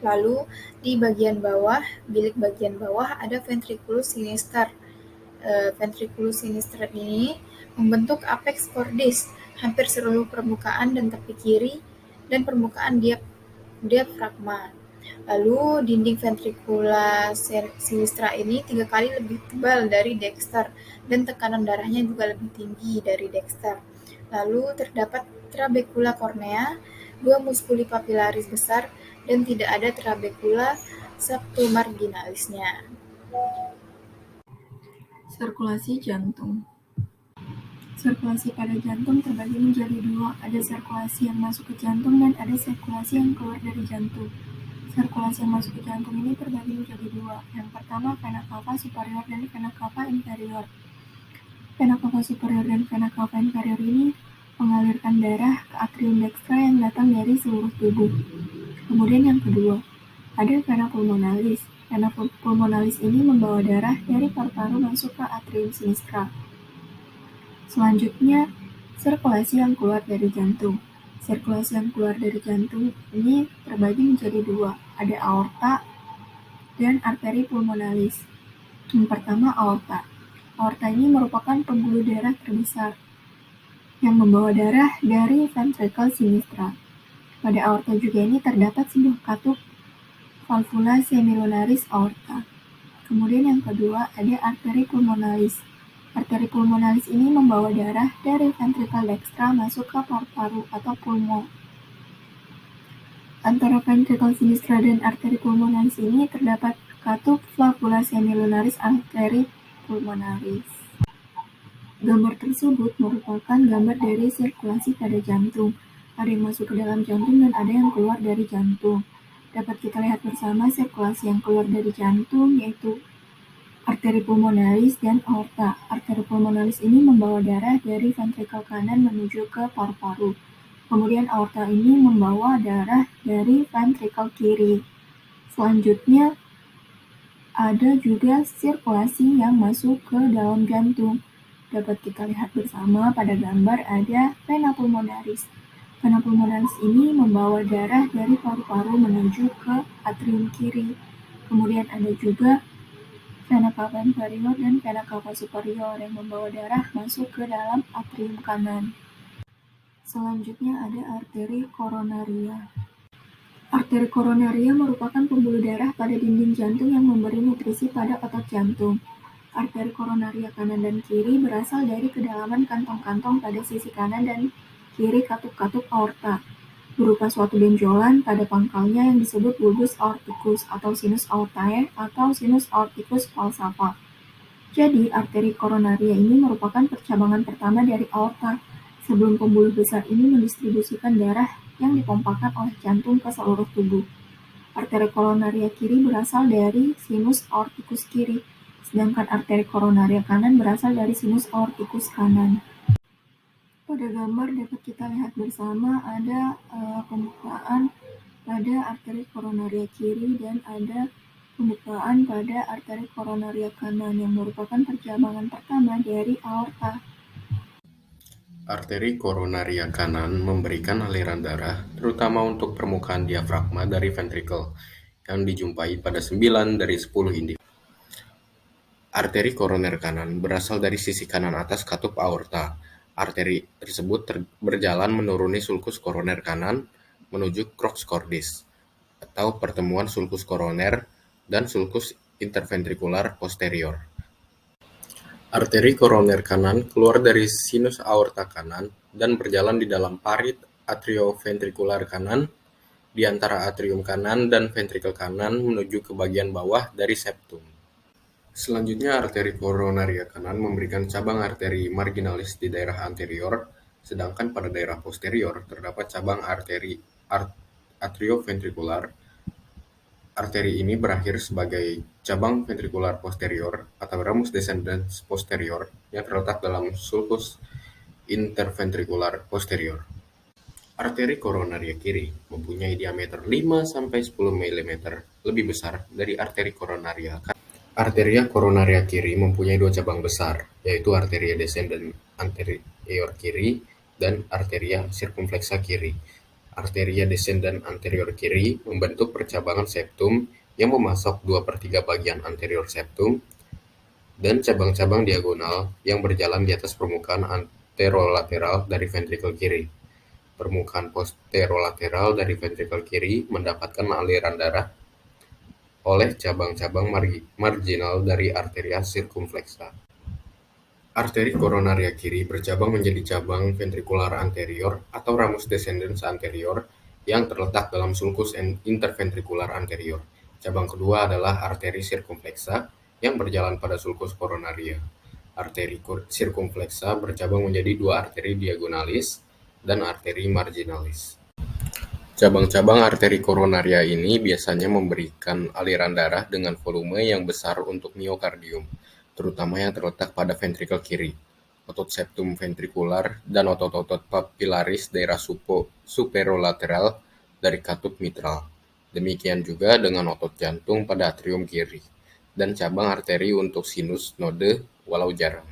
Lalu di bagian bawah, bilik bagian bawah ada ventriculus sinister. Ventriculus sinister ini membentuk apex cordis hampir seluruh permukaan dan tepi kiri dan permukaan diafragma. Lalu dinding ventricula sinistra ini 3 kali lebih tebal dari dexter dan tekanan darahnya juga lebih tinggi dari dexter. Lalu terdapat trabecula cornea, 2 musculi papilaris besar, dan tidak ada trabecula submarginalisnya. Sirkulasi jantung. Sirkulasi pada jantung terbagi menjadi dua, ada sirkulasi yang masuk ke jantung dan ada sirkulasi yang keluar dari jantung. Sirkulasi yang masuk ke jantung ini terbagi menjadi dua. Yang pertama, vena cava superior dan vena cava inferior. Vena cava superior dan vena cava inferior ini mengalirkan darah ke atrium dextra yang datang dari seluruh tubuh. Kemudian yang kedua, ada vena pulmonalis. Vena pulmonalis ini membawa darah dari paru-paru masuk ke atrium sinistra. Selanjutnya, sirkulasi yang keluar dari jantung. Sirkulasi yang keluar dari jantung ini terbagi menjadi dua, ada aorta dan arteri pulmonalis. Yang pertama, aorta. Aorta ini merupakan pembuluh darah terbesar yang membawa darah dari ventricle sinistra. Pada aorta juga ini terdapat sebuah katup valvula semilunaris aorta. Kemudian yang kedua ada arteri pulmonalis. Arteri pulmonalis ini membawa darah dari ventricle dextra masuk ke paru-paru atau pulmo. Antara ventricle sinistra dan arteri pulmonalis ini terdapat katup valvula semilunaris arteri pulmonalis. Gambar tersebut merupakan gambar dari sirkulasi pada jantung. Ada yang masuk ke dalam jantung dan ada yang keluar dari jantung. Dapat kita lihat bersama sirkulasi yang keluar dari jantung yaitu arteri pulmonalis dan aorta. Arteri pulmonalis ini membawa darah dari ventrikel kanan menuju ke paru-paru. Kemudian aorta ini membawa darah dari ventrikel kiri. Selanjutnya ada juga sirkulasi yang masuk ke dalam jantung. Dapat kita lihat bersama pada gambar ada vena pulmonaris. Vena pulmonaris ini membawa darah dari paru-paru menuju ke atrium kiri. Kemudian ada juga vena cava inferior dan vena cava superior yang membawa darah masuk ke dalam atrium kanan. Selanjutnya ada arteri koronaria. Arteri koronaria merupakan pembuluh darah pada dinding jantung yang memberi nutrisi pada otot jantung. Arteri koronaria kanan dan kiri berasal dari kedalaman kantong-kantong pada sisi kanan dan kiri katup-katup aorta, berupa suatu benjolan pada pangkalnya yang disebut bulbus aorticus atau sinus aortae atau sinus aorticus falsata. Jadi, arteri koronaria ini merupakan percabangan pertama dari aorta, sebelum pembuluh besar ini mendistribusikan darah yang dipompakan oleh jantung ke seluruh tubuh. Arteri koronaria kiri berasal dari sinus aorticus kiri, sedangkan arteri koronaria kanan berasal dari sinus aorticus kanan. Pada gambar dapat kita lihat bersama ada pembukaan pada arteri koronaria kiri dan ada pembukaan pada arteri koronaria kanan yang merupakan percabangan pertama dari aorta. Arteri koronaria kanan memberikan aliran darah terutama untuk permukaan diafragma dari ventrikel yang dijumpai pada 9 dari 10 individu. Arteri koroner kanan berasal dari sisi kanan atas katup aorta. Arteri tersebut berjalan menuruni sulcus koroner kanan menuju crux cordis atau pertemuan sulcus koroner dan sulcus interventrikular posterior. Arteri koroner kanan keluar dari sinus aorta kanan dan berjalan di dalam parit atrioventrikular kanan di antara atrium kanan dan ventrikel kanan menuju ke bagian bawah dari septum. Selanjutnya, arteri koronaria kanan memberikan cabang arteri marginalis di daerah anterior, sedangkan pada daerah posterior terdapat cabang arteri atrioventrikular. Arteri ini berakhir sebagai cabang ventrikular posterior atau ramus descendens posterior yang terletak dalam sulcus interventrikular posterior. Arteri koronaria kiri mempunyai diameter 5-10 mm lebih besar dari arteri koronaria kanan. Arteria koronaria kiri mempunyai dua cabang besar, yaitu arteria descendens anterior kiri dan arteria circumflexa kiri. arteria descendens anterior kiri membentuk percabangan septum yang memasok 2/3 bagian anterior septum dan cabang-cabang diagonal yang berjalan di atas permukaan anterolateral dari ventrikel kiri. Permukaan posterolateral dari ventrikel kiri mendapatkan aliran darah oleh cabang-cabang marginal dari arteria circumflexa. Arteri koronaria kiri bercabang menjadi cabang ventrikular anterior atau ramus descendens anterior yang terletak dalam sulcus interventrikular anterior. Cabang kedua adalah arteri circumflexa yang berjalan pada sulcus koronaria. Arteri circumflexa bercabang menjadi dua arteri diagonalis dan arteri marginalis. Cabang-cabang arteri koronaria ini biasanya memberikan aliran darah dengan volume yang besar untuk miokardium, terutama yang terletak pada ventrikel kiri, otot septum ventrikular, dan otot-otot papillaris daerah superolateral dari katup mitral. Demikian juga dengan otot jantung pada atrium kiri, dan cabang arteri untuk sinus node walau jarang.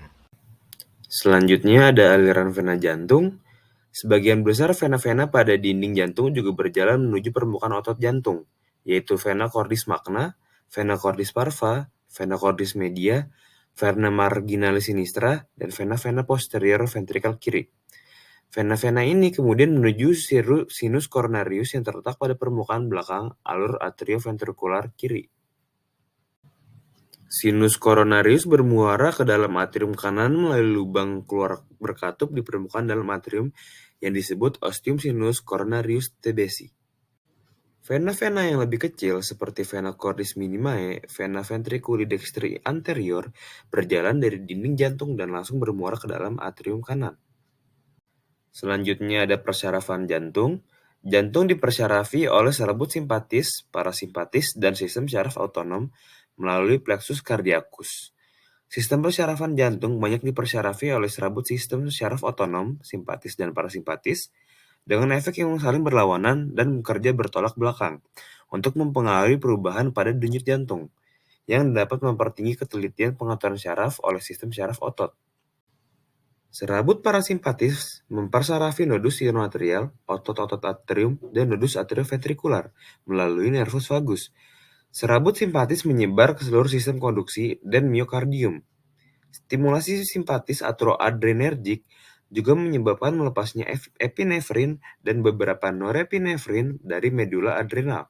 Selanjutnya ada aliran vena jantung. Sebagian besar vena-vena pada dinding jantung juga berjalan menuju permukaan otot jantung, yaitu vena cordis magna, vena cordis parva, vena cordis media, vena marginalis sinistra, dan vena-vena posterior ventrikel kiri. Vena-vena ini kemudian menuju sinus coronarius yang terletak pada permukaan belakang alur atrioventrikular kiri. Sinus coronarius bermuara ke dalam atrium kanan melalui lubang keluar berkatup di permukaan dalam atrium yang disebut ostium sinus coronarius tbc. Vena-vena yang lebih kecil seperti vena cordis minimae, vena ventriculi dextri anterior berjalan dari dinding jantung dan langsung bermuara ke dalam atrium kanan. Selanjutnya ada persyarafan jantung. Jantung dipersyarafi oleh serabut simpatis, parasimpatis, dan sistem syaraf autonom melalui plexus cardiacus. Sistem persyarafan jantung banyak dipersyarafi oleh serabut sistem syaraf otonom, simpatis dan parasimpatis, dengan efek yang saling berlawanan dan bekerja bertolak belakang untuk mempengaruhi perubahan pada denyut jantung, yang dapat mempertinggi ketelitian pengaturan syaraf oleh sistem syaraf otot. Serabut parasimpatis mempersarafi nodus sinoatrial, otot-otot atrium, dan nodus atrioventrikular melalui nervus vagus. Serabut simpatis menyebar ke seluruh sistem konduksi dan miokardium. Stimulasi simpatis atau adrenergik juga menyebabkan melepasnya epinefrin dan beberapa norepinefrin dari medula adrenal.